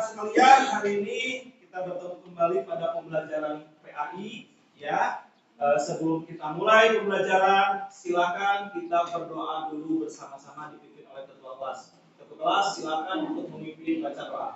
sekalian, hari ini kita bertemu kembali pada pembelajaran PAI ya. Sebelum kita mulai pembelajaran, silakan kita berdoa dulu bersama-sama dipimpin oleh ketua kelas. Ketua kelas silakan untuk memimpin baca doa.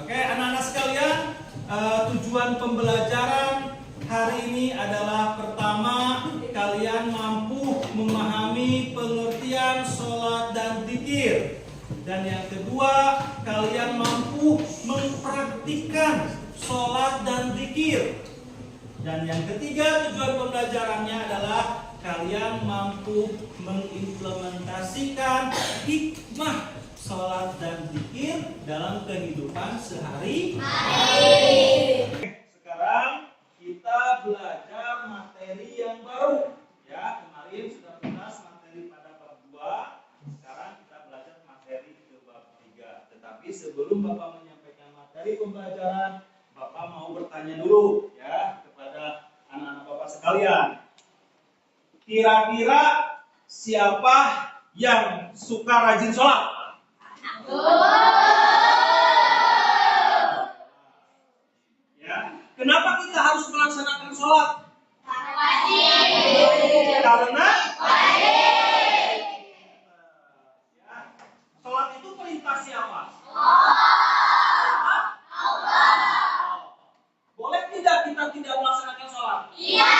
Oke, anak-anak sekalian, tujuan pembelajaran hari ini adalah pertama, kalian mampu memahami pengertian sholat dan zikir. Dan yang kedua, kalian mampu mempraktikkan sholat dan zikir. Dan yang ketiga, tujuan pembelajarannya adalah kalian mampu mengimplementasikan hikmah sholat dan zikir dalam kehidupan sehari-hari. Sekarang kita belajar materi yang baru. Ya, kemarin sudah tuntas materi pada bab 2. Sekarang kita belajar materi ke bab 3. Tetapi sebelum Bapak menyampaikan materi pembelajaran, Bapak mau bertanya dulu ya kepada anak-anak Bapak sekalian. Kira-kira siapa yang suka rajin sholat? Ya, kenapa kita harus melaksanakan sholat? Karena ya, sholat itu perintah siapa? Boleh tidak kita tidak melaksanakan sholat? Iya.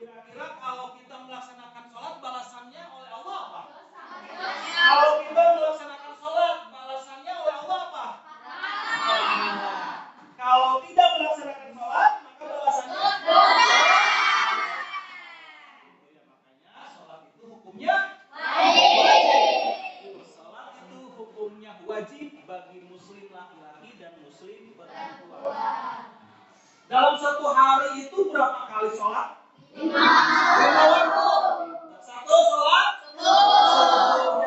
Kira-kira kalau kita melaksanakan sholat balasannya oleh Allah apa? Kalau kita melaksanakan sholat balasannya oleh Allah apa? Kalau tidak melaksanakan sholat maka balasannya dosa. Ya, makanya sholat itu hukumnya wajib. Sholat itu hukumnya wajib bagi muslim laki-laki dan muslim perempuan. Dalam satu hari itu berapa kali sholat? 5 waktu. Satu sholat subuh.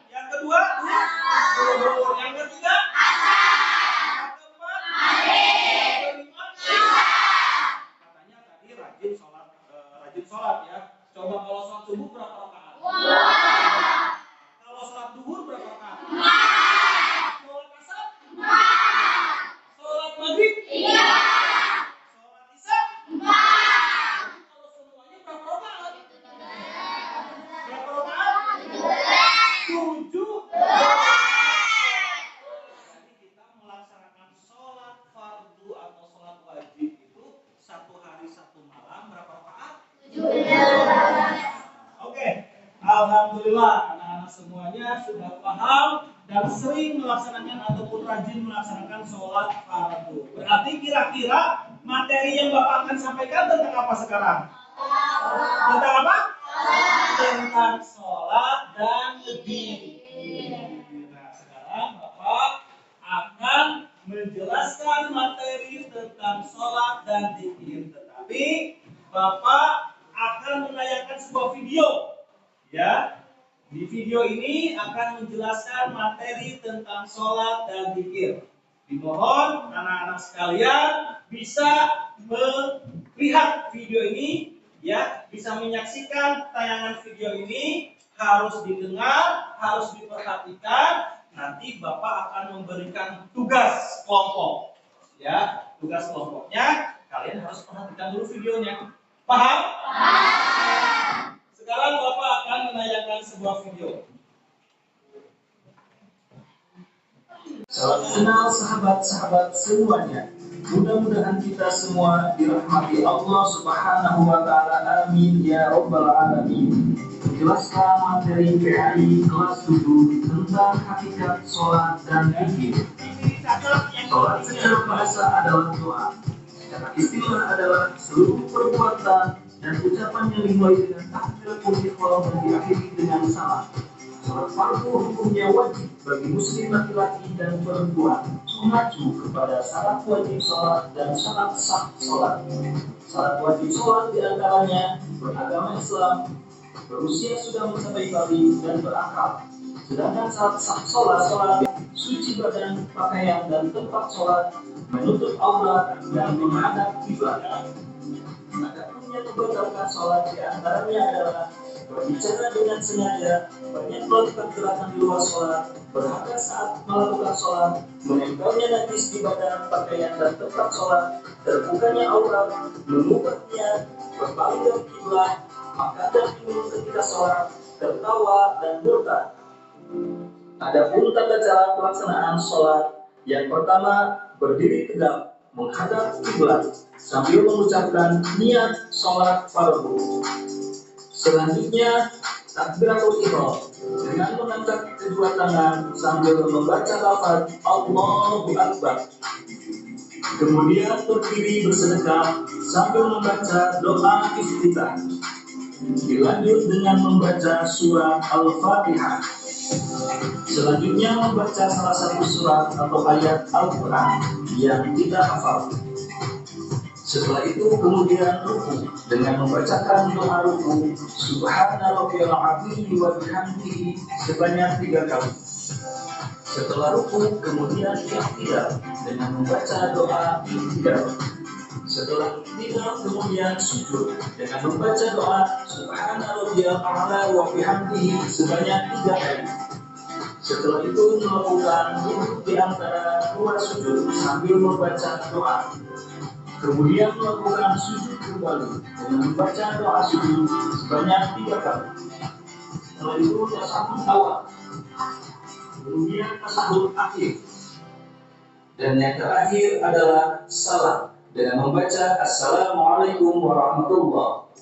Yang kedua zuhur. Yang ketiga asar. Yang keempat maghrib. Yang kelima isya. Katanya tadi rajin sholat ya. Coba kalau sholat subuh berapa rakaat? 2. Kalau sholat zuhur berapa rakaat? 4. Sholat asar? 4. Sholat maghrib? 3. Sholat isya? 4. Kalau semuanya berapa rakaat? Berapa rakaat? 7. Jadi kita melaksanakan sholat fardu atau sholat wajib itu satu hari satu malam berapa rakaat? 17. Oke, alhamdulillah anak-anak semuanya sudah paham dan sering melaksanakan ataupun rajin melaksanakan sholat fardu. Berarti kira-kira materi yang Bapak akan sampaikan tentang apa sekarang? Tentang apa? Tentang sholat dan zikir. Nah, sekarang Bapak akan menjelaskan materi tentang sholat dan zikir. Tetapi Bapak akan menayangkan sebuah video. Ya, di video ini akan menjelaskan materi tentang sholat dan zikir. Dimohon anak-anak sekalian bisa melihat video ini, ya, bisa menyaksikan tayangan video ini, harus didengar, harus diperhatikan. Nanti Bapak akan memberikan tugas kelompok, ya, tugas kelompoknya kalian harus perhatikan dulu videonya. Paham? Sekarang Bapak akan menayangkan sebuah video. Salam kenal sahabat-sahabat semuanya. Mudah-mudahan kita semua dirahmati Allah Subhanahu wa taala. Amin ya rabbal alamin. Menjelaskan materi PAI kelas 7 tentang hakikat sholat dan zikir. Sholat secara bahasa adalah doa. Secara istilah adalah seluruh perbuatan dan ucapan yang dimulai dengan takbiratul ihram dan diakhiri dengan salam. Sholat fardu hukumnya wajib bagi muslim laki-laki dan perempuan, mengacu kepada syarat wajib sholat dan syarat sah sholat. Syarat wajib sholat diantaranya beragama Islam, berusia sudah mencapai balik dan berakal. Sedangkan syarat sah sholat suci badan, pakaian dan tempat sholat, menutup aurat dan menghadap kiblat. Adapun yang membatalkan sholat diantaranya adalah berbicara dengan sengaja, banyak melakukan gerakan di luar sholat, berhadap saat melakukan sholat, menempelnya najis di badan, pakaian dan tempat sholat, terbukanya aurat, mengubahnya, berbalik dari kiblat, makan dan minum ketika sholat, tertawa dan murtad. Adapun tata cara pelaksanaan sholat, yang pertama berdiri tegak menghadap kiblat sambil mengucapkan niat sholat fardu. Selanjutnya takbiratul ihram dengan mengangkat kedua tangan sambil membaca lafaz Allahu Akbar. Kemudian berdiri bersedekap sambil membaca doa iftitah. Dilanjut dengan membaca surat Al-Fatihah. Selanjutnya membaca salah satu surat atau ayat Al-Quran yang tidak hafal. Setelah itu kemudian ruku dengan membacakan doa ruku Subhana rabbiyal azim wa bihamdihi sebanyak 3 kali. Setelah ruku kemudian i'tidal dengan membaca doa i'tidal. Setelah i'tidal kemudian sujud dengan membaca doa Subhana rabbiyal a'la wa bihamdihi sebanyak 3 kali. Setelah itu melakukan duduk di antara 2 sujud sambil membaca doa. Kemudian melakukan sujud kembali dengan membaca doa sujud sebanyak 3 kali. Setelah itu tasyahud awal, kemudian tasyahud akhir, dan yang terakhir adalah salam dengan membaca Assalamualaikum warahmatullahi.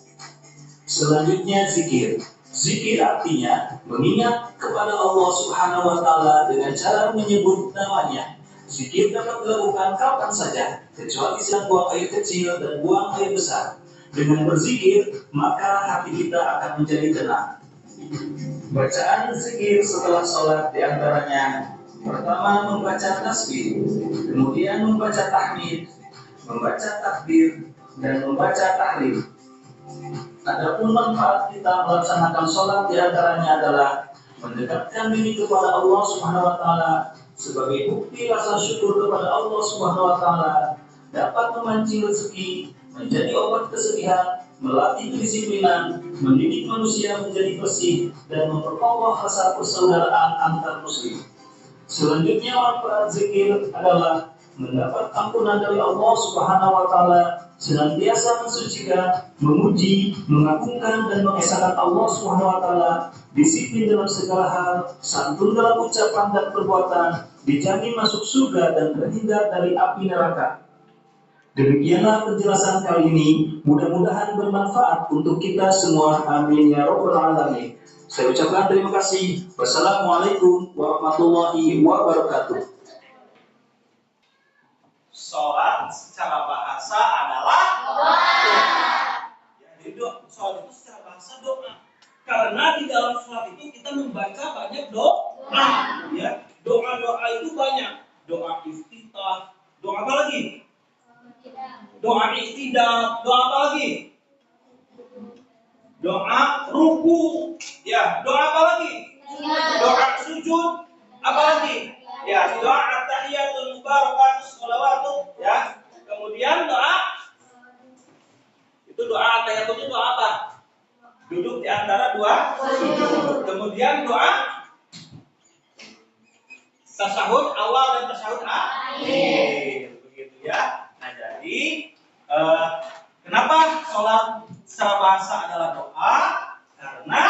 Selanjutnya zikir. Zikir artinya mengingat kepada Allah Subhanahu wa taala dengan cara menyebut namanya. Zikir dapat dilakukan kapan saja, kecuali sedang buang air kecil dan buang air besar. Dengan berzikir, maka hati kita akan menjadi tenang. Bacaan zikir setelah sholat diantaranya: pertama membaca tasbih, kemudian membaca tahmid, membaca takbir, dan membaca tahlil. Adapun manfaat kita melaksanakan sholat diantaranya adalah mendekatkan diri kepada Allah Subhanahu wa taala sebagai bukti rasa syukur kepada Allah Subhanahu wa taala, dapat memancing rezeki, menjadi obat kesedihan, melatih kedisiplinan, mendidik manusia menjadi bersih, dan memperkokoh rasa persaudaraan antar muslim. Selanjutnya manfaat zikir adalah mendapat ampunan dari Allah Subhanahu wa taala, senantiasa mensucikan, memuji, mengagungkan dan mengesahkan Allah Subhanahu wa taala, disiplin dalam segala hal, santun dalam ucapan dan perbuatan, dijamin masuk surga dan terhindar dari api neraka. Demikianlah penjelasan kali ini, mudah-mudahan bermanfaat untuk kita semua. Amin ya rabbal alamin. Saya ucapkan terima kasih. Wassalamualaikum warahmatullahi wabarakatuh. Sholat secara bahasa kita membaca banyak doa, ya. Doa-doa itu banyak. Doa iftitah, doa apa lagi? Doa iktidal, doa apa lagi? Doa ruku, ya. Doa apa lagi? Doa sujud, apa lagi? Ya, doa at-tahiyatul mubarakatus sholawatu, ya. Kemudian doa itu doa at-tahiyatul itu doa apa? Duduk di antara dua sujud. Kemudian doa tasyahud awal dan tasyahud akhir, begitu ya. Nah, jadi kenapa sholat secara bahasa adalah doa? Karena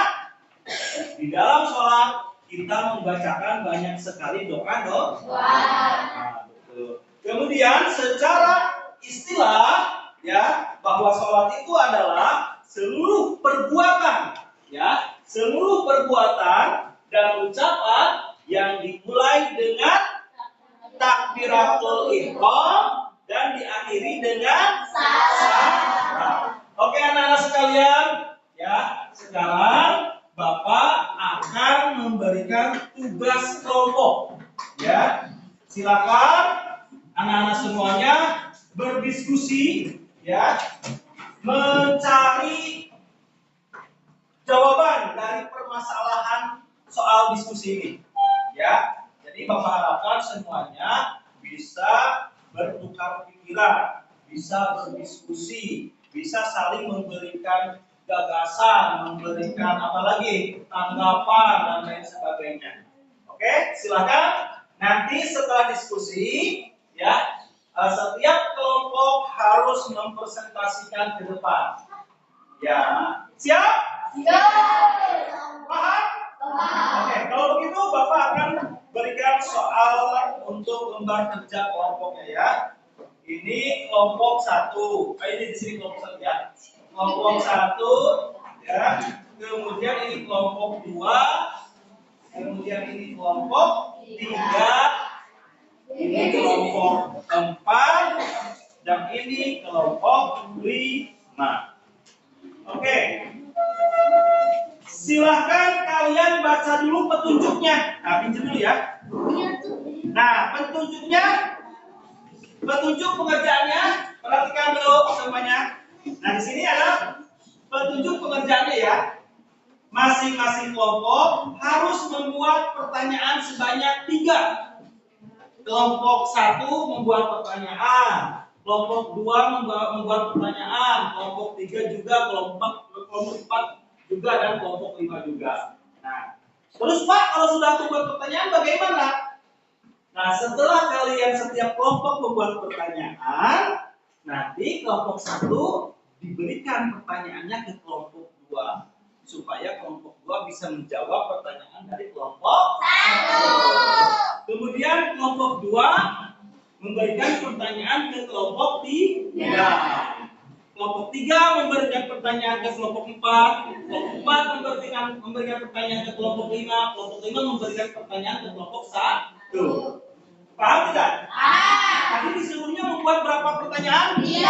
di dalam sholat kita membacakan banyak sekali doa. Nah, betul. Kemudian secara istilah, ya, bahwa sholat itu adalah seluruh perbuatan, ya, seluruh perbuatan dan ucapan yang dimulai dengan takbiratul ihram dan diakhiri dengan salam. Oke, anak-anak sekalian, ya, sekarang Bapak akan memberikan tugas kelompok, ya. Silakan anak-anak semuanya berdiskusi, ya, mencari jawaban dari permasalahan soal diskusi ini. Ya, jadi Bapak harapkan semuanya bisa bertukar pikiran, bisa berdiskusi, bisa saling memberikan gagasan, memberikan apa lagi, tanggapan dan lain sebagainya. Oke, silakan. Nanti setelah diskusi, ya, setiap kelompok harus mempresentasikan ke depan. Ya, siap? Siap. Paham? Oke, kalau begitu Bapak akan berikan soal untuk lembar kerja kelompoknya, ya. Ini kelompok 1. Ini di sini kelompok 1, ya. Kelompok 1, ya. Kemudian ini kelompok 2. Kemudian ini kelompok 3. Ini kelompok 4 dan ini kelompok 5. Oke. Silahkan kalian baca dulu petunjuknya. Nah, pinjam dulu ya. Nah, petunjuk pengerjaannya, perhatikan dulu semuanya. Nah, di sini ada petunjuk pengerjaannya, ya. Masing-masing kelompok harus membuat pertanyaan sebanyak 3. Kelompok 1 membuat pertanyaan, kelompok 2 membuat pertanyaan, kelompok 3 juga, kelompok 4 juga, dan kelompok 5 juga. Nah, terus Pak, kalau sudah membuat pertanyaan bagaimana? Nah, setelah kalian setiap kelompok membuat pertanyaan, nanti kelompok 1 diberikan pertanyaannya ke kelompok 2 supaya kelompok 2 bisa menjawab pertanyaan dari kelompok 1. Kemudian kelompok 2 memberikan pertanyaan ke kelompok 3. Kelompok 3 memberikan pertanyaan ke kelompok 4. Kelompok 4 memberikan pertanyaan ke kelompok 5. Kelompok 5 memberikan pertanyaan ke kelompok 1. Paham tidak? Tadi disuruhnya membuat berapa pertanyaan? 3.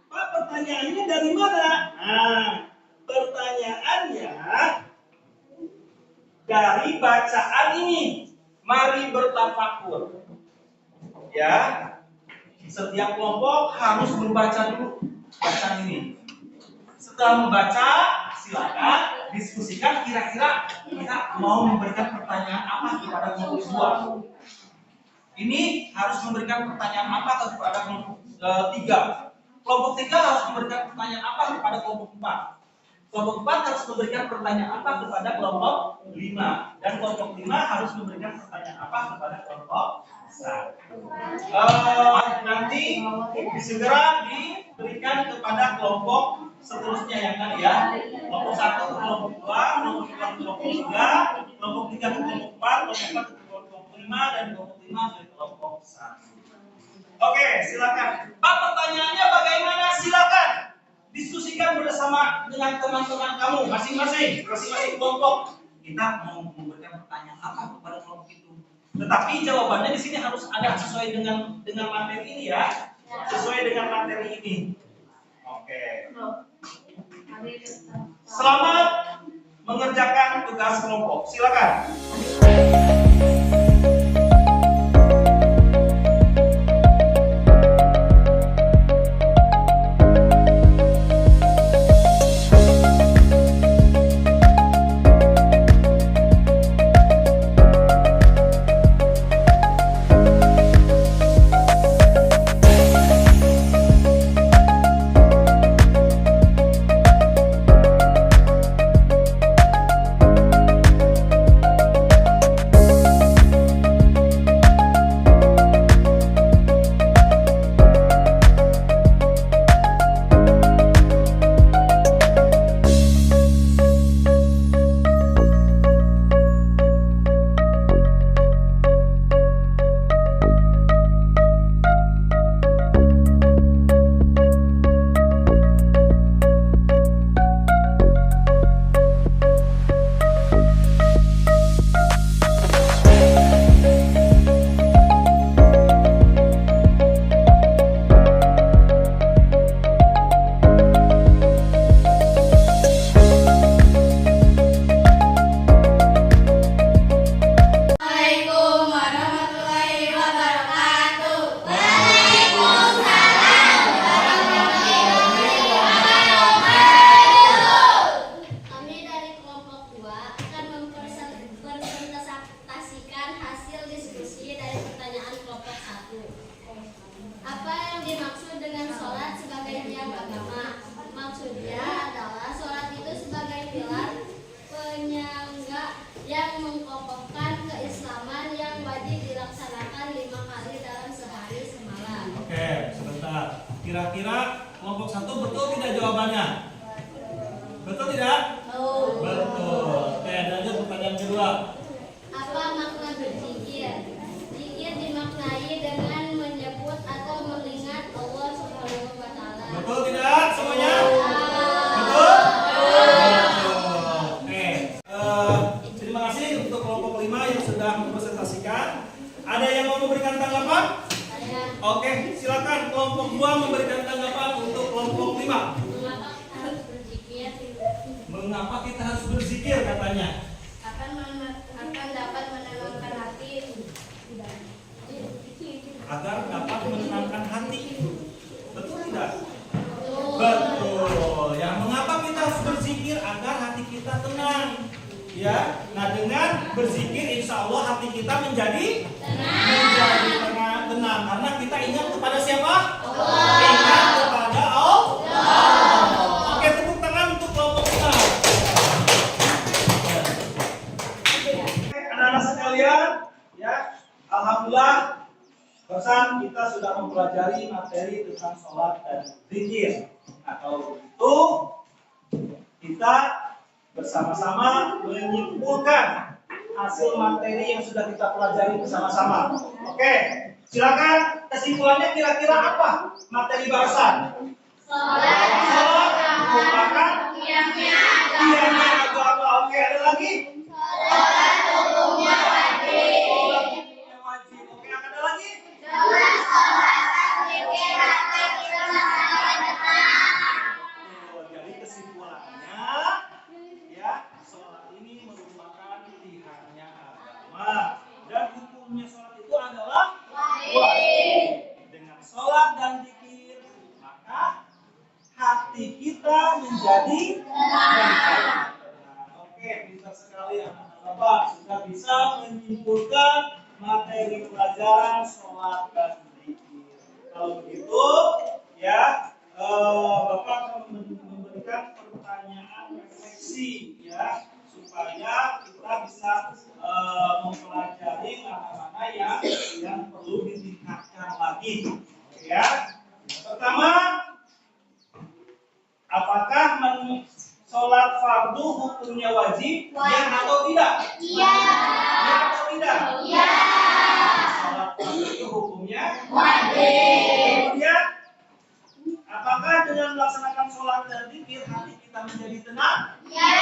Pak, pertanyaannya dari mana? Nah, pertanyaannya dari bacaan ini. Mari bertafakur. Ya. Setiap kelompok harus membaca dulu bacaan ini. Setelah membaca, silakan diskusikan kira-kira kita mau memberikan pertanyaan apa kepada kelompok 2. Ini harus memberikan pertanyaan apa kepada kelompok 3. Kelompok 3 harus memberikan pertanyaan apa kepada kelompok 4. Kelompok 4 harus memberikan pertanyaan apa kepada kelompok 5. Dan kelompok 5 harus memberikan pertanyaan apa kepada kelompok 1. Nanti segera diberikan kepada kelompok seterusnya yang tadi, ya. Kelompok 1 ke kelompok 2, kelompok 2 ke kelompok 3, kelompok 3 ke kelompok 4, kelompok 4 ke kelompok 5, dan kelompok 5 ke kelompok 1. Oke, silakan. Pak, pertanyaannya bagaimana? Silakan diskusikan bersama dengan teman-teman kamu masing-masing kelompok. Kita mau memberikan pertanyaan apa kepada kelompok itu. Tetapi jawabannya di sini harus ada sesuai dengan materi ini, ya. Sesuai dengan materi ini. Oke. Selamat mengerjakan tugas kelompok. Silakan. Kira-kira kelompok 1 betul tidak jawabannya? Betul tidak? Betul. Oke, lanjut pertanyaan kedua. Apa makna berzikir? Zikir dimaknai dengan menyebut atau mengingat Allah Subhanahu wa taala. Betul tidak semuanya? Betul? Betul. Oke. Terima kasih untuk kelompok 5 yang sudah mempresentasikan. Ada yang mau memberikan tanggapan? Oke, silakan kelompok 2 memberikan tanggapan untuk kelompok 5. Mengapa kita harus berzikir? Mengapa kita harus berzikir katanya? Akan dapat menenangkan hati. Agar dapat menenangkan hati. Betul tidak? Betul. Betul. Ya, mengapa kita harus berzikir? Agar hati kita tenang. Ya, nah dengan berzikir insya Allah hati kita menjadi tenang karena kita ingat kepada siapa? Allah. Ingat kepada Allah. Oke, tepuk tangan untuk kelompok kita. Anak-anak sekalian, ya, alhamdulillah barusan kita sudah mempelajari materi tentang sholat dan zikir. Nah, kalau begitu kita bersama-sama menyimpulkan hasil materi yang sudah kita pelajari bersama-sama. Oke, silakan kesimpulannya kira-kira apa materi barusan? Sholat merupakan tiangnya agama. Oke, ada lagi? Sholat hukumnya wajib. Oke, ada lagi? Jadi kesimpulannya, ya, sholat ini merupakan tiangnya agama dan hukumnya sholat itu adalah wajib. Dengan sholat dan zikir maka hati kita menjadi tenang. Oke, pintar sekali anak-anak Bapak sudah bisa menyimpulkan materi pelajaran sholat dan zikir. Kalau begitu, ya, Bapak akan memberikan pertanyaan refleksi, ya, supaya kita bisa mempelajari mana-mana yang perlu ditingkatkan lagi. Ya, pertama, apakah sholat fardu hukumnya wajib? Ya atau tidak? Iya. Ya atau tidak? Iya. Sholat fardu itu hukumnya Wajib. kemudian, apakah dengan melaksanakan sholat dan zikir hati kita menjadi tenang? Iya.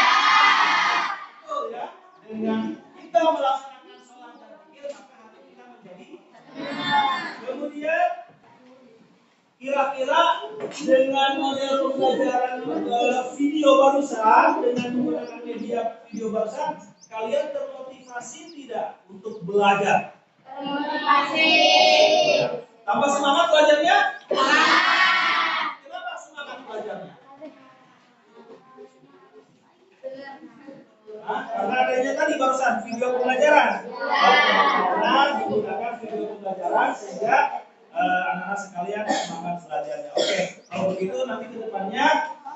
Betul ya. Dengan kita melaksanakan sholat dan zikir maka hati kita menjadi tenang. Kemudian Kira-kira dengan model pembelajaran video barusan, dengan menggunakan media video barusan, kalian termotivasi tidak untuk belajar? Termotivasi. Tambah semangat belajarnya? Kenapa semangat belajarnya? Karena adanya tadi barusan video pembelajaran. Karena menggunakan video pembelajaran sehingga anak-anak sekalian semangat belajarnya. Oke, kalau begitu nanti ke depannya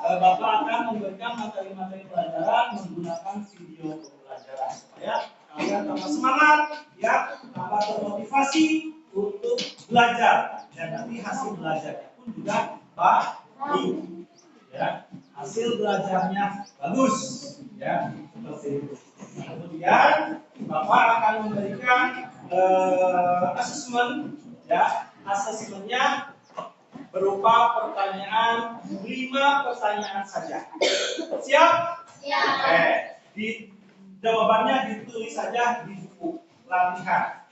Bapak akan memberikan materi-materi pelajaran menggunakan video pembelajaran supaya kalian tambah semangat, ya, tambah termotivasi untuk belajar dan nanti hasil belajarnya pun juga baik, ya, hasil belajarnya bagus, ya, seperti itu. Kemudian Bapak akan memberikan asesmen, ya, asesmennya berupa pertanyaan, 5 pertanyaan saja. Siap? Siap. Jawabannya ditulis saja di buku latihan.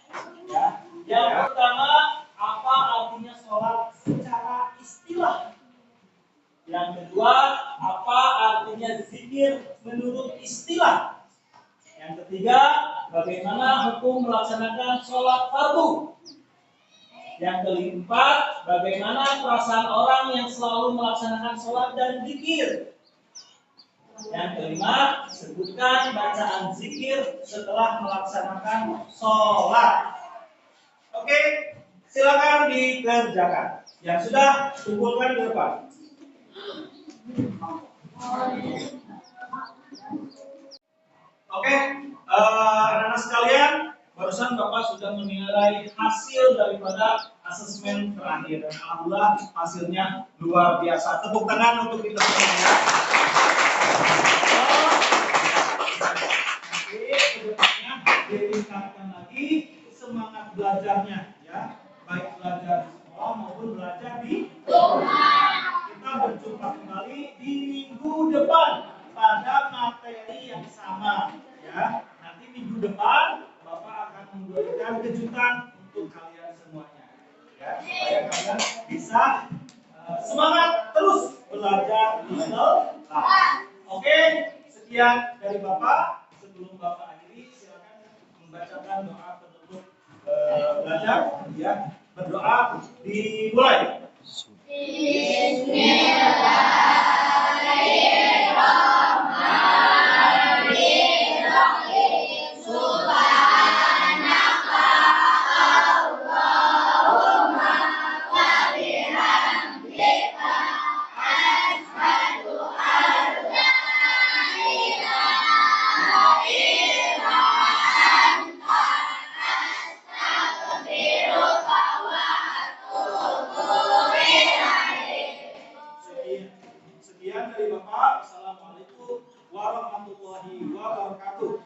Ya. Yang pertama, apa artinya sholat secara istilah? Yang kedua, apa artinya zikir menurut istilah? Yang ketiga, bagaimana hukum melaksanakan sholat fardu? Yang keempat, bagaimana perasaan orang yang selalu melaksanakan sholat dan zikir? Yang kelima, sebutkan bacaan zikir setelah melaksanakan sholat. Oke, silakan dikerjakan. Yang sudah, kumpulkan di depan. Oke, anak-anak sekalian, barusan Bapak sudah menilai hasil daripada asesmen terakhir dan alhamdulillah hasilnya luar biasa. Tepuk tangan untuk kita semua ya. Nanti kedepannya ditingkatkan lagi semangat belajarnya, ya, baik belajar di sekolah maupun belajar di rumah. Kita berjumpa kembali di minggu depan pada materi yang sama, ya. Nanti minggu depan Bapak akan memberikan kejutan untuk kalian semuanya, ya, supaya kalian bisa semangat terus belajar di kelas. Oke, sekian dari Bapak. Sebelum Bapak akhiri, silakan membacakan doa penutup belajar, ya. Berdoa dimulai. Sekian dari Bapak. Assalamualaikum warahmatullahi wabarakatuh.